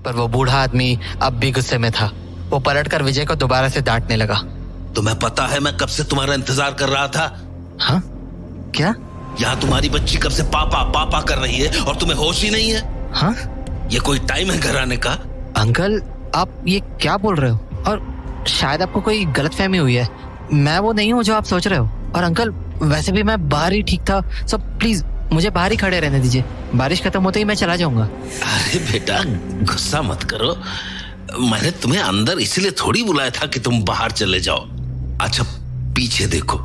पर वो बूढ़ा आदमी अब भी गुस्से में था। वो पलटकर विजय को दोबारा से डांटने लगा। तुम्हें पता है मैं कब से तुम्हारा इंतजार कर रहा था? हाँ? क्या? यहाँ तुम्हारी बच्ची कब से पापा पापा कर रही है और तुम्हें होश ही नहीं है? हाँ? ये कोई टाइम है घर आने का? अंकल, आप ये क्या बोल रहे हो? और शायद आपको कोई गलतफहमी हुई है। मैं वो नहीं हूँ जो आप सोच रहे हो। और अंकल, वैसे भी मैं बाहर ही ठीक था। सब प्लीज मुझे बाहर ही खड़े रहने दीजिए। बारिश खत्म होते ही मैं चला जाऊंगा। अरे बेटा, गुस्सा मत करो। मैंने तुम्हें अंदर इसलिए थोड़ी बुलाया था कि तुम बाहर चले जाओ। अच्छा, पीछे देखो,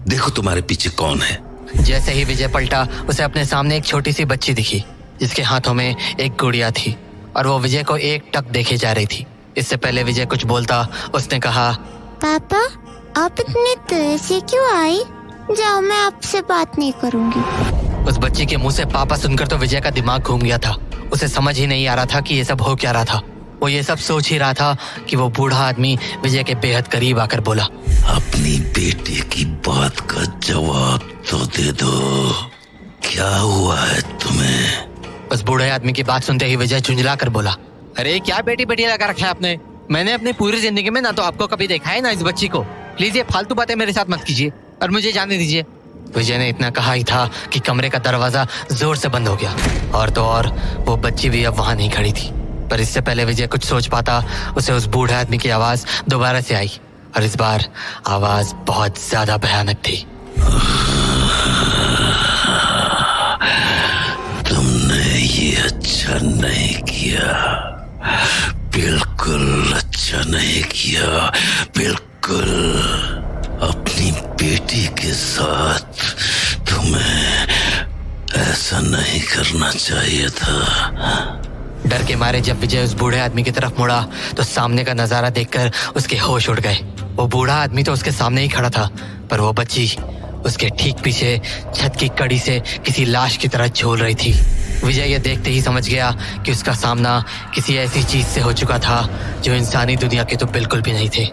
देखो तुम्हारे पीछे कौन है। जैसे ही विजय पलटा, उसे अपने सामने एक छोटी सी बच्ची दिखी जिसके हाथों में एक गुड़िया थी और वो विजय को एक टक देखे जा रही थी। इससे पहले विजय कुछ बोलता, उसने कहा, पापा, आप इतने देर से क्यों आई? जाओ, मैं आपसे बात नहीं करूंगी। उस बच्ची के मुंह से पापा सुनकर तो विजय का दिमाग घूम गया था। उसे समझ ही नहीं आ रहा था कि ये सब हो क्या रहा था। वो ये सब सोच ही रहा था कि वो बूढ़ा आदमी विजय के बेहद करीब आकर बोला, अपनी बेटे की बात का जवाब तो दे दो, क्या हुआ है तुम्हें? उस बूढ़े आदमी की बात सुनते ही विजय झुंझला कर बोला, अरे क्या बेटी बेटी लगा रखा है आपने? मैंने अपनी पूरी जिंदगी में ना तो आपको कभी देखा है ना इस बच्ची को। प्लीज ये फालतू बातें मेरे साथ मत कीजिए और मुझे जाने दीजिए। विजय ने इतना कहा ही था कि कमरे का दरवाजा जोर से बंद हो गया। और तो और वो बच्ची भी अब वहां नहीं खड़ी थी। पर इससे पहले विजय कुछ सोच पाता, उसे उस बूढ़े आदमी की आवाज दोबारा से आई और इस बार आवाज बहुत ज्यादा भयानक थी। तुमने ये अच्छा नहीं किया, बिल्कुल अच्छा नहीं किया, बिल्कुल। अपनी बेटी के साथ तुम्हें ऐसा नहीं करना चाहिए था। डर के मारे जब विजय उस बूढ़े आदमी की तरफ मुड़ा तो सामने का नजारा देखकर उसके होश उड़ गए। वो बूढ़ा आदमी तो उसके सामने ही खड़ा था, पर वो बच्ची उसके ठीक पीछे छत की कड़ी से किसी लाश की तरह झूल रही थी। विजय ये देखते ही समझ गया कि उसका सामना किसी ऐसी चीज से हो चुका था जो इंसानी दुनिया के तो बिल्कुल भी नहीं थे।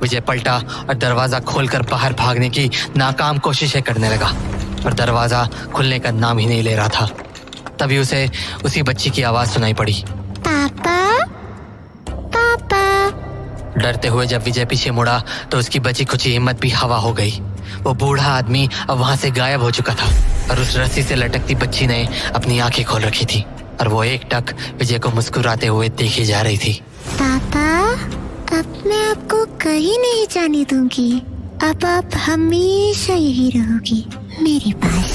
विजय पलटा और दरवाजा खोलकर बाहर भागने की नाकाम कोशिशें करने लगा, पर दरवाजा खुलने का नाम ही नहीं ले रहा था। तभी उसे उसी बच्ची की आवाज सुनाई पड़ी, पापा, पापा। डरते हुए जब विजय पीछे मुड़ा तो उसकी बची खुची हिम्मत भी हवा हो गई। वो बूढ़ा आदमी अब वहां से गायब हो चुका था और उस रस्सी से लटकती बच्ची ने अपनी आंखें खोल रखी थी और वो एक टक विजय को मुस्कुराते हुए देखी जा रही थी। पापा, अब मैं आपको कहीं नहीं जाने दूंगी। अब आप हमेशा यही रहोगी मेरे पास।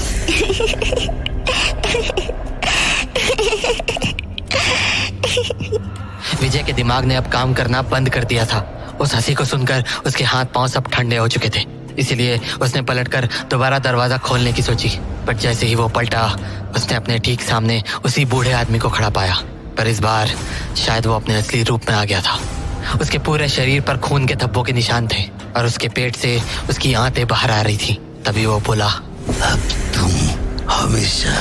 विजय के दिमाग ने अब काम करना बंद कर दिया था। उस हंसी को सुनकर उसके हाथ पांव सब ठंडे हो चुके थे, इसीलिए उसने पलटकर दोबारा दरवाजा खोलने की सोची। पर जैसे ही वो पलटा, उसने अपने ठीक सामने उसी बूढ़े आदमी को खड़ा पाया। पर इस बार शायद वो अपने असली रूप में आ गया था। उसके पूरे शरीर पर खून के धब्बों के निशान थे और उसके पेट से उसकी आंतें बाहर आ रही थी। तभी वो बोला, अब तुम हमेशा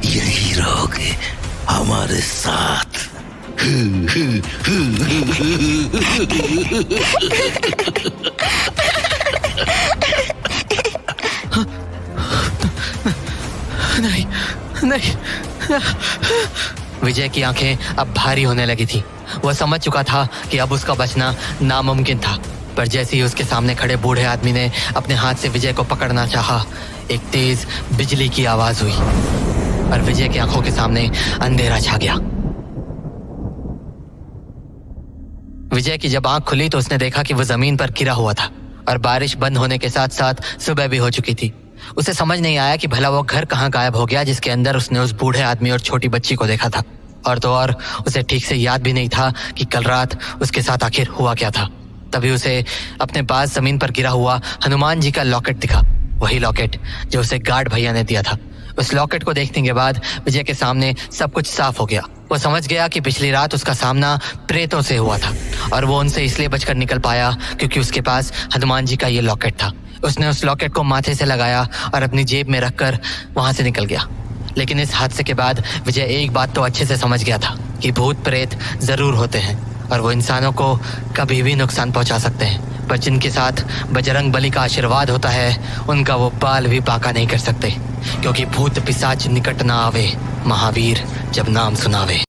यही रहोगे हमारे साथ। नहीं, नहीं। विजय की आंखें अब भारी होने लगी थी। वह समझ चुका था कि अब उसका बचना नामुमकिन था। पर जैसे ही उसके सामने खड़े बूढ़े आदमी ने अपने हाथ से विजय को पकड़ना चाहा, एक तेज बिजली की आवाज हुई और विजय की आंखों के सामने अंधेरा छा गया। विजय की जब आंख खुली तो उसने देखा कि वो जमीन पर गिरा हुआ था और बारिश बंद होने के साथ साथ सुबह भी हो चुकी थी। उसे समझ नहीं आया कि भला वो घर कहाँ गायब हो गया जिसके अंदर उसने उस बूढ़े आदमी और छोटी बच्ची को देखा था। और तो और उसे ठीक से याद भी नहीं था कि कल रात उसके साथ आखिर हुआ क्या था। तभी उसे अपने पास जमीन पर गिरा हुआ हनुमान जी का लॉकेट दिखा, वही लॉकेट जो उसे गार्ड भैया ने दिया था। उस लॉकेट को देखने के बाद विजय के सामने सब कुछ साफ हो गया। वो समझ गया कि पिछली रात उसका सामना प्रेतों से हुआ था और वो उनसे इसलिए बचकर निकल पाया क्योंकि उसके पास हनुमान जी का ये लॉकेट था। उसने उस लॉकेट को माथे से लगाया और अपनी जेब में रखकर वहां से निकल गया। लेकिन इस हादसे के बाद विजय एक बात तो अच्छे से समझ गया था कि भूत प्रेत जरूर होते हैं और वो इंसानों को कभी भी नुकसान पहुंचा सकते हैं, पर जिनके साथ बजरंग बली का आशीर्वाद होता है उनका वो बाल भी बांका नहीं कर सकते, क्योंकि भूत पिशाच निकट ना आवे, महावीर जब नाम सुनावे।